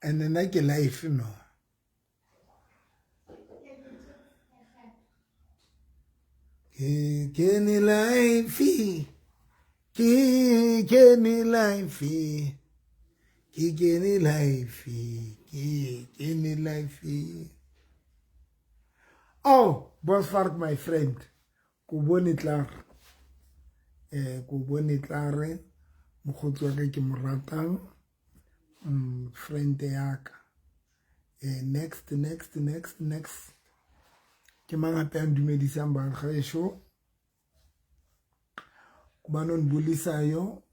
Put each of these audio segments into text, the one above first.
and then I get life, no. Kenny life, Kenny life, Kenny life, Kenny life. Oh, Boss Fark, my friend. Kuboni tlar. Kuboni tlare. Mokgotsi wa ka ke mo ratang. Friend yaka. Next. Ke mang gape a ndumedisang bagaetsho. Kubano nbulisayo.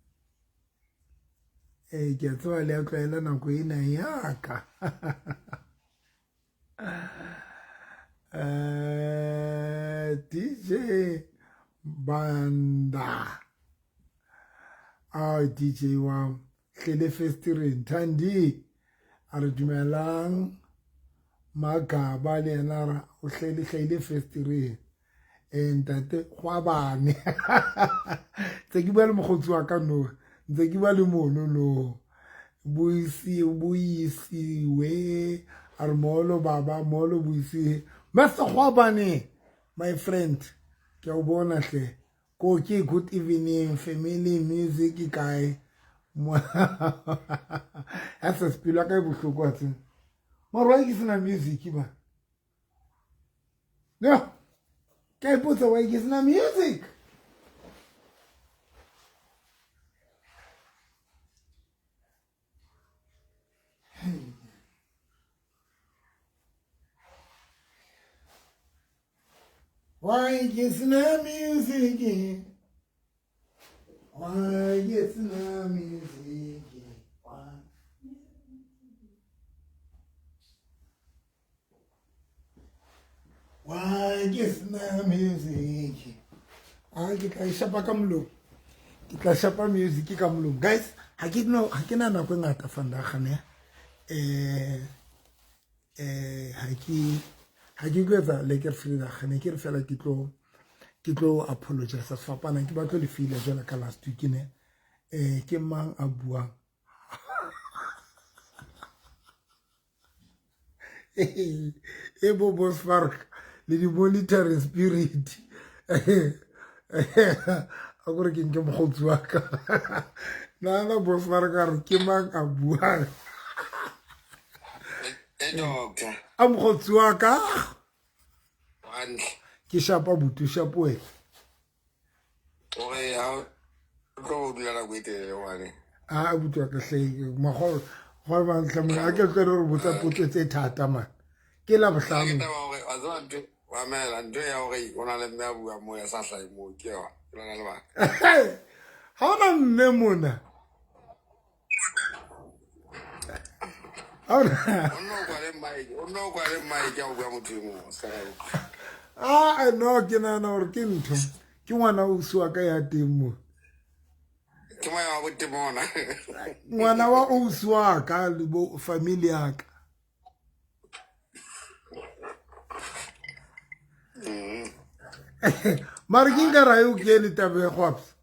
Ke a tseba le a tlwaela nako ena yaka. DJ Banda. DJ wa Hlele Festirin Thandi a re dumelang Magaba le yena o Hlele Festirin ntate Khwabane tse ke bua le mogotsi wa ka no ntse ke bua le mono no buisi we armolo baba molo buisi Master Khwabane my friend ke o bona hle ko ke good evening family music guy asa spila ka bohloko a tsena mara wa ke sena music ba no ka ipotsa wa ke sena music why is no music? Why is no music? Why is no music? Ke tla shapa ka molo. Ke tla shapa music ka molo. Guys, ha ke na nako e ngata fanda gane. Ha ke gwetsa le ke free da gane ke re fela ke tlo apologize fapana ke batlo le feel jela ka last week ne ke mang a buang Boss Fark le di monitoring spirit a gore ke nke mogotsi wa ka na Boss Fark a re ke mang a buang a mogotsi wa ka ke shapa butu shapo we okay how go dula la gwete wane butu ka hle magolo go ba ntlamela a ke re botsa potso tse thata man ke la bohlano wa mela ndo ya gore ona le mme a bua mo ya sa hlai mo ke wa ke lana le ba ha ona mme mona ono kwa le mai ke a bua motho mo ska no ke na gore ke ntho ke ngwana o uswa ka ya temo ke moya wa botemona ngwana wa o uswa ka le bo family ya ka mara ke nka ra yo ke le tabe go apsa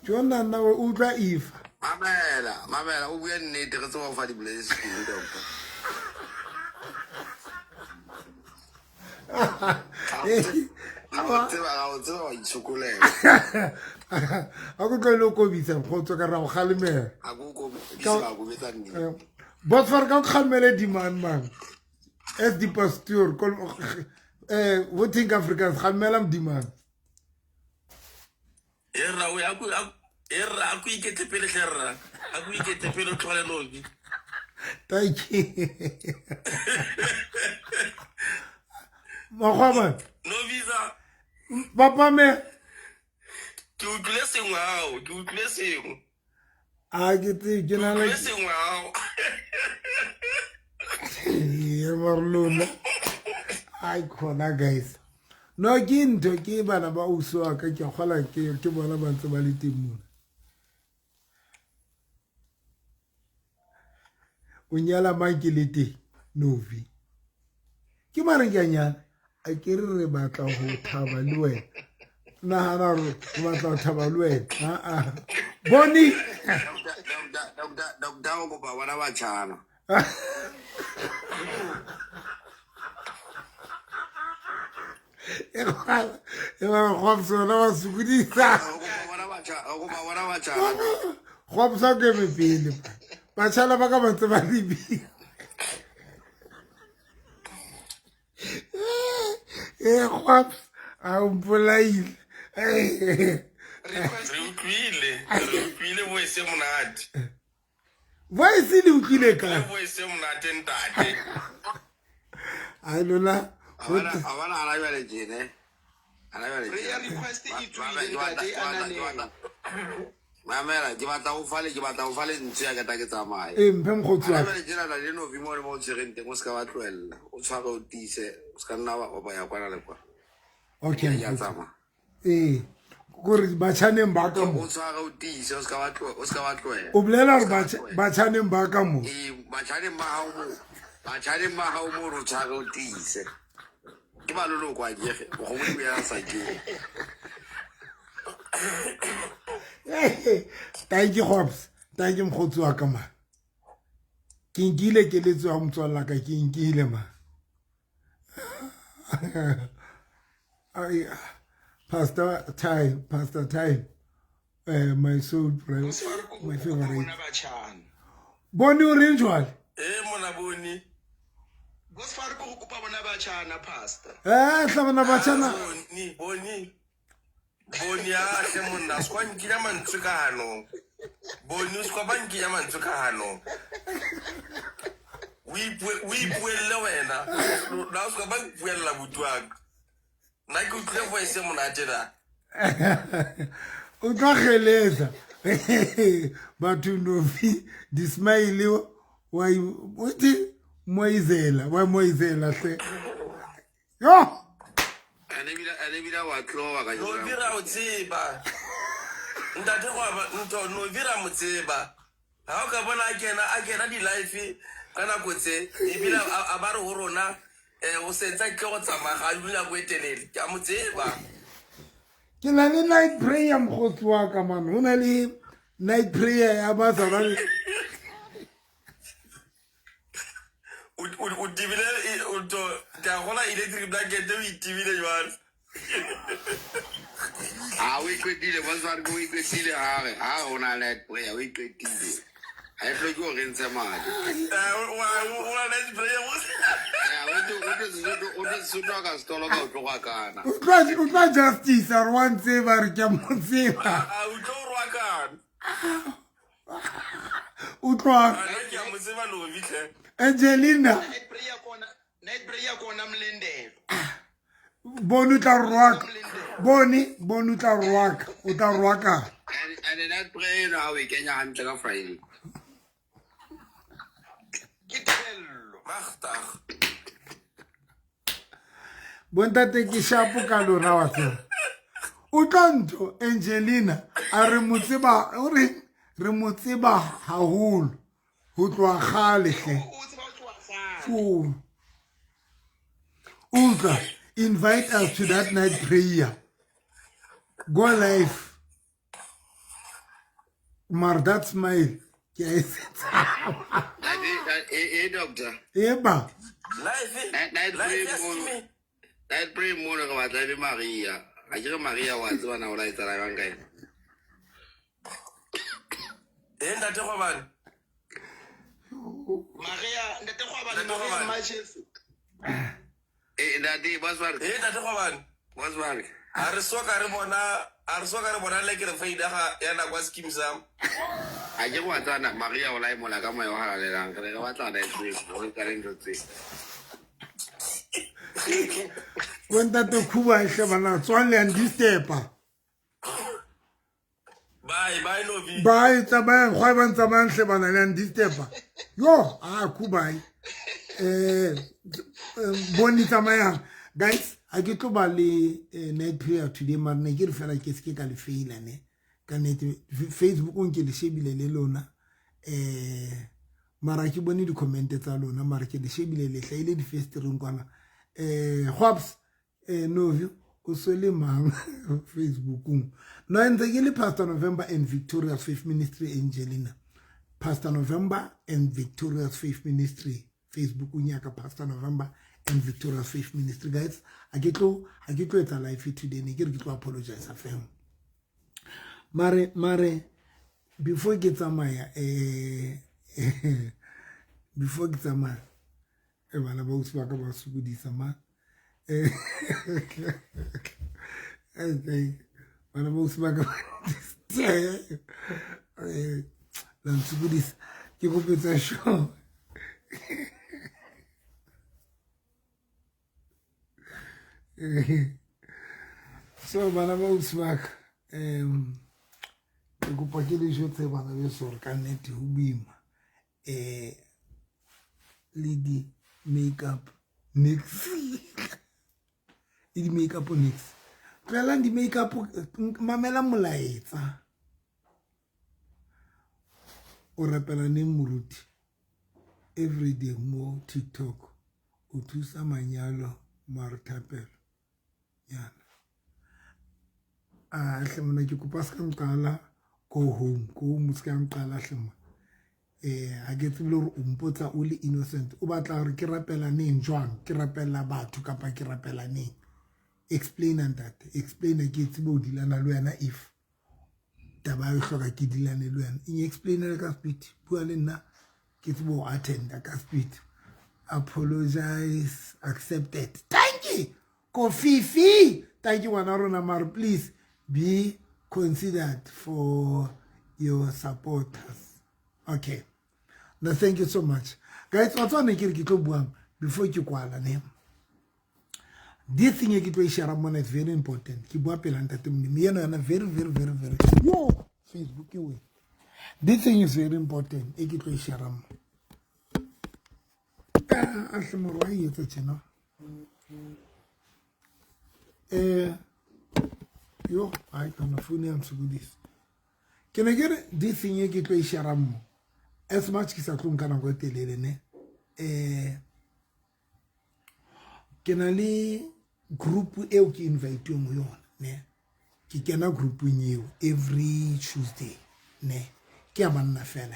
Jona na o utlwa if mamela o bua nnete re tsewa fa di bless a go tlo go bitsa go tswa ka ra go galemela Boss Fark ka khamele di man as di pastor voting Africans khamela di man era we aku ikete pele hlera aku ikete pele tlole lobi thank you Mohamed no visa papa me ke utlwe sengwao ke utlwe sengwe a ke tse ke na le sengwao ye marlona ai khona guys no ke ntho ke bana ba uswa ka ke gola ke bona ba ntse ba le teng o nyala makilete novi ke mara ke nyana a ke re batla go thaba le wena na hana re batla go thaba le wena boni doctor o kopa bona batjhana Khwapsona wa sukudisa o kopa bona batjhana Khwapsa ke me pele batjhala ba ka bantse ba lebile Khwaps a mpolaile re utlwile voice monate voice le utlwile ka voice monate ntate a lona abana ana jwale jene ana jwale prayer request e tswile ntate ananela mamela ke batla go fale ntse ya ka ke tsamaya mphe mkhotsi wa jwale jena la le no vimo le mo tshirente mo ska ba tloella o tshwara o tise o ska nna ba ya kwana le kwa okay ya tsamaya gore batjhaneng ba ka mo o tshwara o tise o ska ba tloela o bolela gore batjhaneng ba ka mo batjhaneng ba hao mo ro tshwara o tise ke ba lolo kwa jege go mo ya sa ke thank you Khwaps thank you mkhotsi wa ka ma ke nkile ke letswa motswalla ka ke nkile ma Pastor Time my soul prayer my favorite boni o reng jwale mona boni Gosfar go kopa bona batjhana pastor hlabana batjhana boni ya hle monna skwa nkile mantswe ka hano boni skwa ba nkile mantswe ka hano we puelle wena la skwa ba puella butwaka na ke utlwe voice monate da o tla geleza batho nofi di smile wa uthi moizela hle yo ane bila wa tlowa ka no vira o tseba ntate go no vira mo tseba ha o ka bona a kena di life kana kotse e bila a ba re ho rona o setsa ke go tsamaya ga dula go etelele ka mo tseba ke na le night prayer mkhotsi wa ka man ho na le night prayer ya ba tsara o tibile o to ka gona electric blanket o itibile jwalo we kwetile ba tswa go kwetile ha ona night prayer we kwetile ha tlo go rentse mali wa let's pray o tlo ka stolo ka tlo ka kana o tla justice ar one saver ke mo tseba o tlo rwa kana o tla ke mo tseba no vitle Angelina night prayer kona mlendelo boni tla rwaka boni tla rwaka o tla rwaka and that prayer now we kenya hantle ka Friday ke tello magtag bontate ke shapo ka lona wa tsena o tlanto Angelina a re mo tseba o re mo tseba haholo ho tloa gale hle Ultra, invite us to that night prayer. Go live. Mar that smile. Yes. Doctor. Eba. Night prayer mo ka batla be Maria. A ke Maria wa tswa na o la itsala yang kae. Ntate go bana Maria ntate go bana Maria Matches ntate baswar ntate go bana baswar a re soka re bona le ke re faida ga ya na kwa scheme sam a ke go tsana Maria o la imola ka moya wa halalelang re ga batla da go ka reng tse Bontate khuba hle bana tswang le ndistepa. Bye Novi. Bye tsamaya khwa ba ntsamaya hle bana le ndistepa. Yo khuba boni tsamaya guys a ke tlo ba le night prayer today mar ne ke re fela ke se ke ka le faila ne ka net Facebook o nke le shebile le lona mara ke bone di comment tsa lona mara ke le shebile le hlaile di first ring kwana Khwaps Novi o sole mang Facebook no ntse ke le Pastor November and Victoria's Faith Ministry Angelina Pastor November and Victorious Faith Ministry. Facebook unyaka Pastor November and Victorious Faith Ministry. Guys, I get to it's a live today. I get to apologize for him. Mare, before get some before get some man about speak about Sugudi sama. I think man about speak about this. Then Sugudi, you go put a show. So man about speak go pakele jotse bana be sore ka nnete ho boima lady makeup next di makeup next tlela di makeup mamela molaetsa o rapela ne muruti everyday mo TikTok o thusa manyalo martapelo yana hle mona ke kopa ska nqala go home ska nqala hle mona a ke tsebile hore o mpotsa o le innocent o batla hore ke rapela neng jwang ke rapela batho kapa ke rapela neng explain and that explain ke tsebe o dilana le wena if taba e hloka ke dilane le wena in explain le ka speed bua le nna ke tsebe o attend ka speed apologize accepted thank you Kofifi thank you wana rona mar please be considered for your supporters. Okay. Now thank you so much. Guys, what's on the buam before you call name? This thing you get to share is very important. Keep up and very. Yo, Facebook you. This thing is very important. You get to share yo, I can't phone him to do this. Can I get this thing you get to share as much as I can go tell you, can I group eu ki invite you ne? Ki kena group you every Tuesday ne? Ki abanna fela.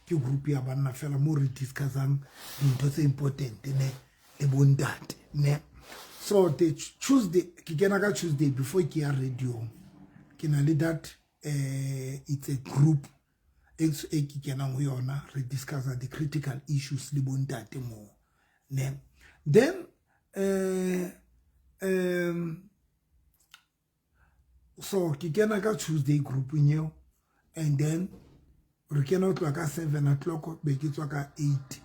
Ki group ya abanna fela more discussing into important ne? E bondat ne? So the Tuesday, Kikenaka Tuesday before Kia Radio, Kinali that it's a group. It's a Kikena Wiona rediscuss the critical issues libundate more. Then so Kikenaka Tuesday group in you, and then we cannot work at 7 o'clock, make it work at 8.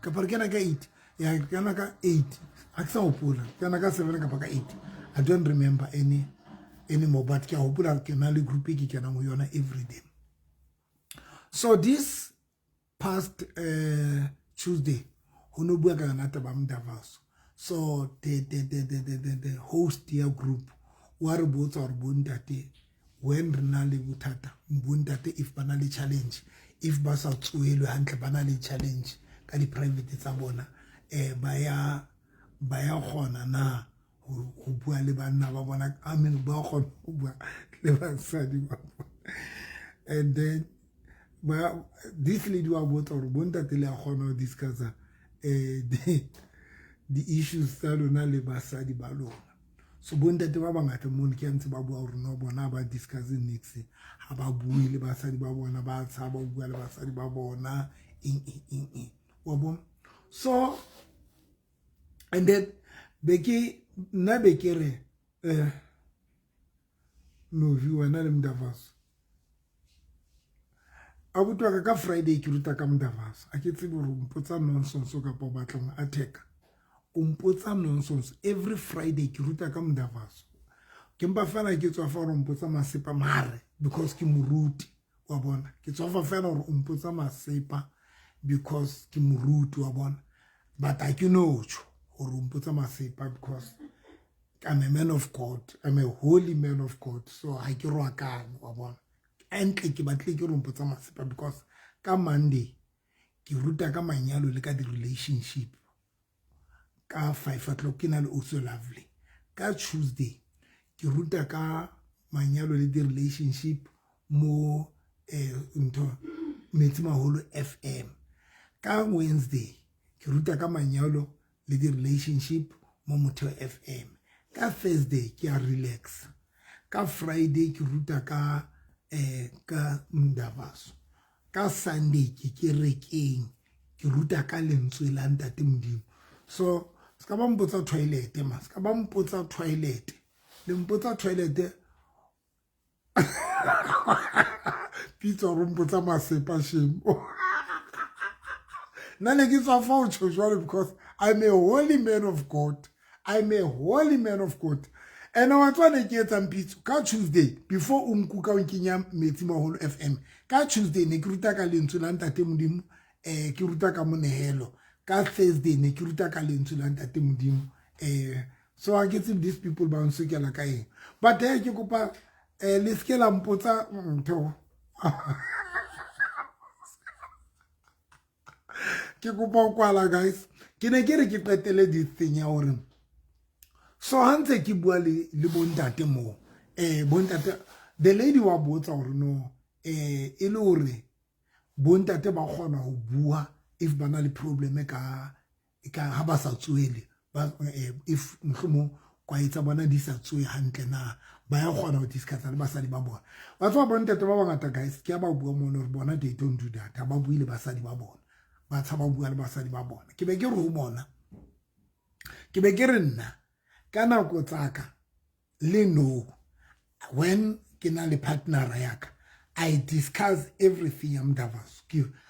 Kaparkenaka 8. Yeah, Kanaka 8. Kanaka 7 kapaka 8. I don't remember any more, but kia hopula kenali groupi ki kana muyona every day. So this past Tuesday, honobuya kana tabam davas. So the host your group wari botsa or bundate when renali butata bundate if banali challenge if basa tsuelwe hantle banali challenge ka di private tsa bona baya gona na go bua le bana ba bona amen ba gona go bua le basadi ba and then this lady wa botsa or bundate le gona discuss the issues tsa lona le basadi ba lona. So bondate ba bangata mo ke ntse ba bua hore no bona ba discussing next ha ba bue le basadi ba bona ba tsa ba bua le basadi ba bona wa bon. So and then beki na bekere no view na le mdavas abutwa ka Friday ke ruta ka mdavas a ke tsebe hore mpotsa nonsense ka po batlang attack umpotsa nonsense every Friday ki ruta ka mdavaso ke mpa fela ke tswa fa hore umpotsa masepa mare because ke muruti wa bona ke tswa fa fela hore umpotsa masepa because ke muruti wa bona but I can know hore umpotsa masepa because I'm a man of God, I'm a holy man of God, so I ke roa kana wa bona and ke batle ke umpotsa masepa because ka Monday ke ruta ka manyalo le ka di relationship ka 5 o'clock kinal also lovely ka Tuesday ke ruta ka manyalo le di relationship mo into Metsimaholo FM. Ka Wednesday ke ruta ka manyalo le di relationship mo Motheo FM. Ka Thursday ke a relax. Ka Friday ke ruta ka Mndavaso. Ka Sunday ke kerekeng ke ruta ka lentswe la Ntate Modimo. So ska ba mpotsa toilet ska ba mpotsa toilet le mpotsa toilet pizza ro mpotsa masepa shimo nane ke tswa fa o tshojwa because I'm a holy man of God. I'm a holy man of God. And I want to get some pizza. Ka Tuesday, before umkuka unkinya Metsimaholo FM. Ka Tuesday, ne kiruta ka lentswe la Ntate Modimo, ke ruta ka monehelo. Ka Thursday, ne kiruta ka lentswe la Ntate Modimo. So I get these people ba nsukela ka eng. But ke kopa le skela mpotsa ntho. Ke kopa kwala guys. Ke ne ke re ke qetele di thing ya hore so hantse ke bua le bontate mo bontate the lady wa botsa hore no e le hore bontate ba kgona ho bua if bana le problem ka ha ba sa tsuele ba if mhlomo kwa itsa bona di sa tsue hantle na ba ya kgona ho discuss le basadi ba bona ba tswa bontate ba bangata guys ke ba bua mo hore bona they don't do that ba buile basadi ba bona ba tshaba bua le basadi ba bona ke be ke re ho bona ke be ke re nna kana go tsaka le no when ke na le partner yaka I discuss everything am Mndavaso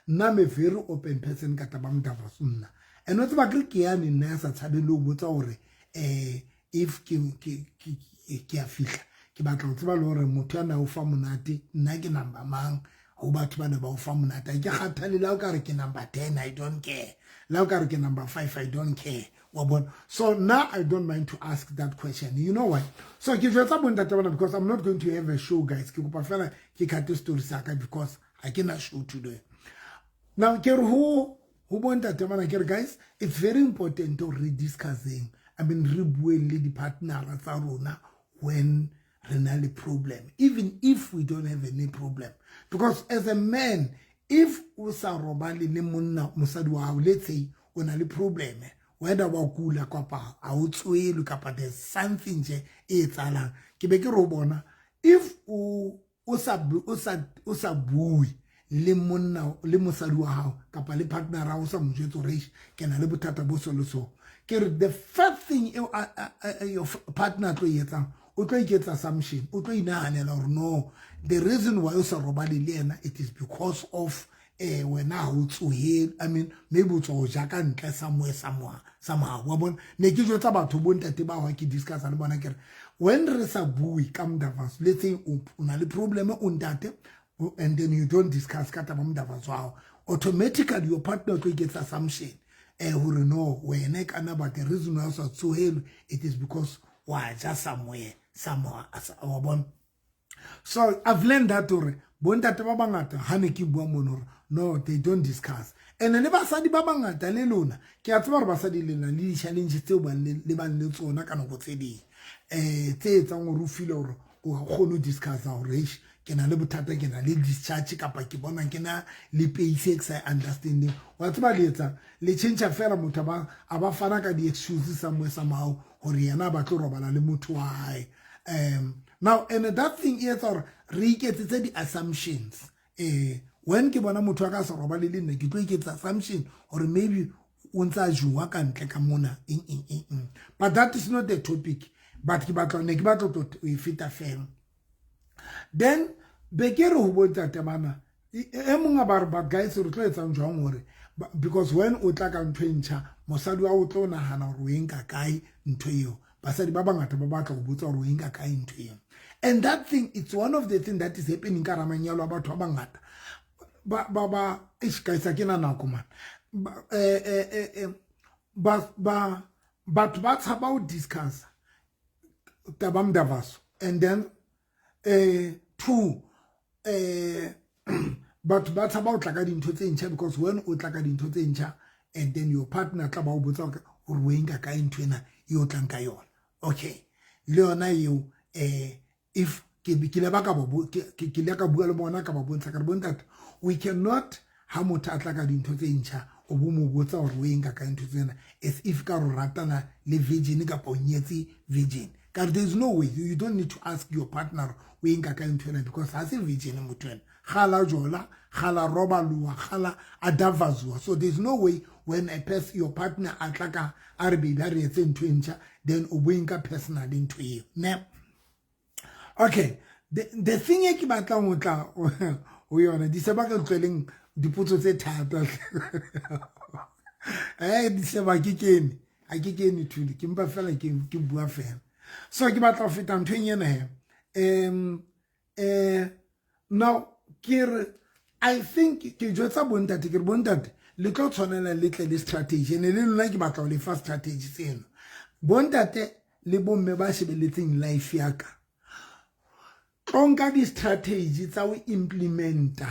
nna me very open person ka taba Mndavaso nna and not ba ke yana nna sa tshabelo botsa hore if ke a fihla ke batla go tseba le hore motho ana o fa monate nna ke number mang ho batho bana ba o fa monate ke kgathale la o ka re ke number 10 I don't care la o ka re ke number 5 I don't care. So now I don't mind to ask that question. You know why? So because I'm not going to have a show, guys. Because I cannot show today. Now, guys, it's very important to rediscussing. I mean, the partner when renal problem, even if we don't have any problem. Because as a man, if usa robali le monna musadi wa let's say on a problem. Whether wakula kapa outswe look up at there's something je etsalang ke be ke ro bona if o sa bui le monna le mosadi wa hao kapa le partner ra o sa mojetso re ke na le bothata bo soloso ke re the first thing your partner tlo yetsa o tlo iketsa assumption o tlo inahanela or no the reason why o sa robale le ena it is because of when I mean, maybe it's all Jack and somehow. Wabon, make you just about to bontate ba ki discuss and bonakere. When resa bui come Mndavaso, let's say unali problem undate, and then you don't discuss kata Mndavaso. Automatically your partner will get assumption. Who know when I can about the reason why so it is because why just somewhere wabon. So I've learned that already. Bontate ba bangata ha ne ke bua monoro no they don't discuss and ne basadi ba bangata le lona ke a tsaba re basadi le na le challenge tseo ba le ba le tsona kana go tseding tse etsang go rufile hore o kgone discuss hore ke na le bothata ke na le discharge kapa ke bona ke na le paysex I understanding wa tsaba le etsa le change fela motho ba aba fana ka di excuses somehow hore yana ba tlo robala le motho wa hae now and that thing is or re get the assumptions when ke bona motho ka se robale le nne ke tlo get assumption or maybe untsa jwa ka ntle ka mona but that is not the topic but ke batla ne ke batla to fita fela then bekere ho botsa temana monga ba guys re tlo etsa njwang hore because when o tla ka ntwentsha mosadi wa o tlo nahana hore o enka kae ntho eo basadi ba bangata ba batla go botsa hore o enka kae ntho eo. And that thing, it's one of the things that is happening in Karamanyalo about Wabangata. Baba, Ishkaisakina Nakuman. But what's about discuss? Tabam Mndavaso. And then, but what's about Lakadin to Tincha? Because when Utlakadin to Tincha, and then your partner Tabau or Winga Kain Twina, you Tankayon. Okay. Leona, you, if we cannot ha motho a tla ka dintho tse ntjha o bo mo botsa hore o enka ka ntho tsena as if ka re ratana le virgin ka o nyetse virgin. There is no way. You don't need to ask your partner o enka ka ntho ena because ha se virgin motho ena khala jola khala roba luwa khala adavazwa. So there's no way when a person your partner atlaka arbe ba re etse ntho ntjha then o bo enka personal into you. Ne. Okay, the thing e ke batla go tla o yona di se ba ka tleleng dipotso tse thata di se ba ke kene a ke kene thuli ke mpa fela ke bua fela. So ke batla go feta ntho ena now I think ke jotsa bontate ke bontate le tlo tshwanela le tle le strategy ne le lona ke batla le fa strategy tseno bontate le bomme ba shebeletseng life yaka onka di strategy tsa o implementa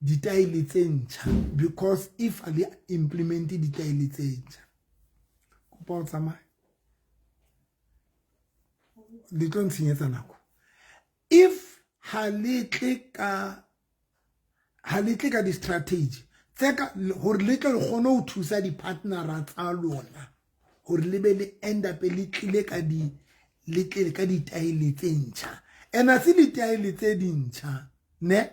ditaile tse ntjha because if ali implement ditaile tse ntjha go pa tsamaya le tlo ntshenyetsa nako if ha letle ka di strategy tseka hore le tlo gone o thusa di partnera tsa lona hore le be le end up le tlile ka di taile tse ntjha and a se di taile tse dintjha ne.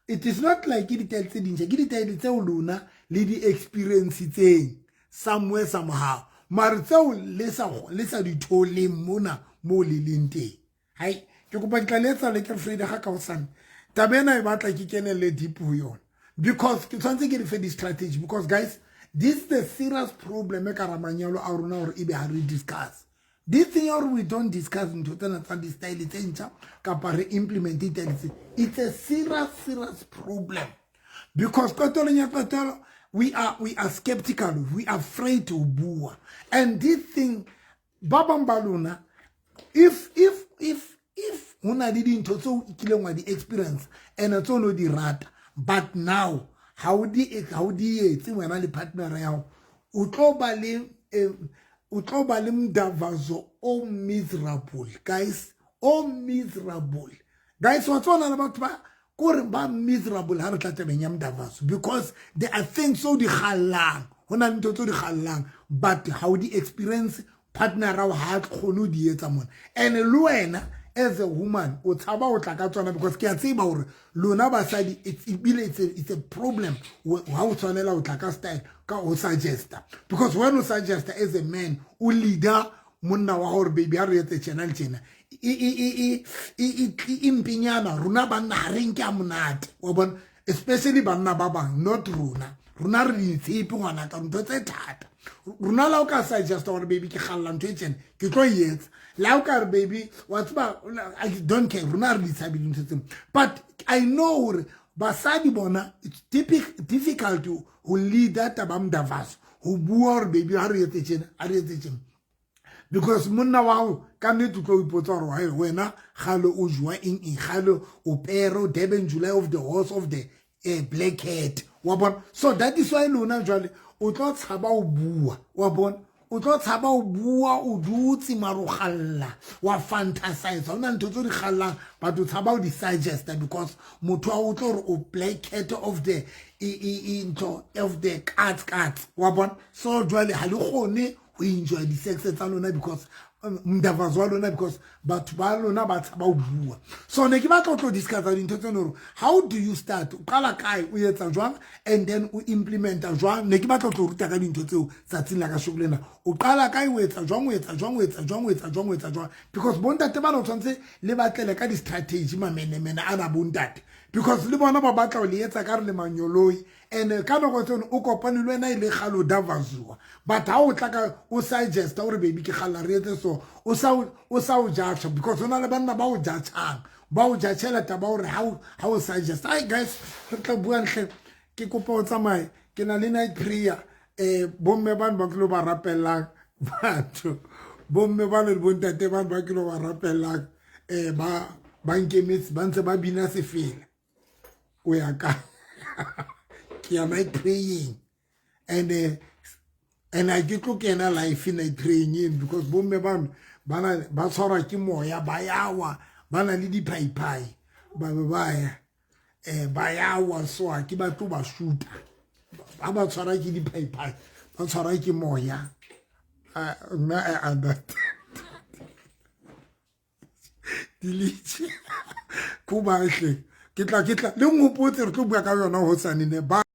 It is not like di taile tse dintjha ke di taile tse o lona le di experience tseng somewhere somehow mara tseo le sa di thole mona mo le leng teng. Hai ke kopa tlaletsa le ke Friday ga ka osana tabena e batla ke kenele deep ho yona because ke tsantse ke di fe di strategy because guys this is the serious problem e ka ramanyalo a rona hore e be ha re discuss this thing or we don't discuss into tena tsa di style tse ntjha kapa re implement it. It's a serious problem because we are skeptical, we are afraid to bua, and this thing babambaluna if una didn't so kilengwa di experience and it's no di rata but now how di etse wena le partner ya o tlo ba le mdavazo o miserable guys what's on about ba kore ba miserable ha re tla tabeng ya mdavazo because there are things so di khallang hona ntho tso di khallang but how di experience partner ra ha khonu di etsa mona and le wena as a woman o tshaba o tla ka tsona because ke a tseba hore lona basadi it's a problem how o tshwanela o tla ka style ka o suggest because when o suggest as a man o leader monna wa hore baby a re etse channel tjena impinyana runa banna ha re nke a monate wa bona especially banna ba bang not runa re itshepe ngwana ka ntho tse thata runa la o ka suggest hore baby ke khalla ntho e tjena ke tlo yetsa la o ka re baby what's ba I don't care runa re ditsabi ntho tse but I know hore basadi bona it's difficult to lead that abamdavaso who bua baby ha re etse tjena because monna wa ka ne tlo ipotsa hore wena khalo o jwa eng khalo o pero Durban July of the horse of the black cat wa bona so that is why lona jwale o tlo tshaba o bua wa bona o tlo tshaba o bua o dutse marogalla wa fantasize ona ntho tso di khallang but o tshaba o di suggest because motho o tlo re o black cat of the into of the cat wa bona so jwale ha le gone o enjoy di sex tsa lona because mdavazo wa lona because batho ba lona ba tshaba o bua so ne ke batla tlo discuss dintho tseno how do you start o qala kae o etsa jwang and then o implement jwang ne ke batla tlo ruta ka dintho tseo tsatsing la ka shokulena o qala kae o etsa jwang because bontate ba no tshwantse le batlele ka di strategy mamenemene ana bontate because le bona ba batla o le etsa ka re le manyoloi and ka no go tseno o kopane le wena ile khalo davazua but ha o tla ka o suggest hore baby ke khalla re etse so o sa o judge because ona le banna ba o judgeang ba o judgela taba hore how o suggest hi guys re tla bua ntle ke kopa o tsamaye ke na le night prayer bomme ba kilo ba rapelang batho bomme ba le bontate ba kilo ba rapelang ba nkemetse ba ntse ba bina sefela o ya ka am I praying and I get to get a life in a training because bomme ba tshwara ke moya ba yawa ba na le diphaiphai ba be ba ya wa soa ke ba tlo ba shoota ba tshwara ke diphaiphai ba tshwara ke moya nna I understand delete ko ba hle ke tla le ngopotse re tlo bua ka yona ho sanene ba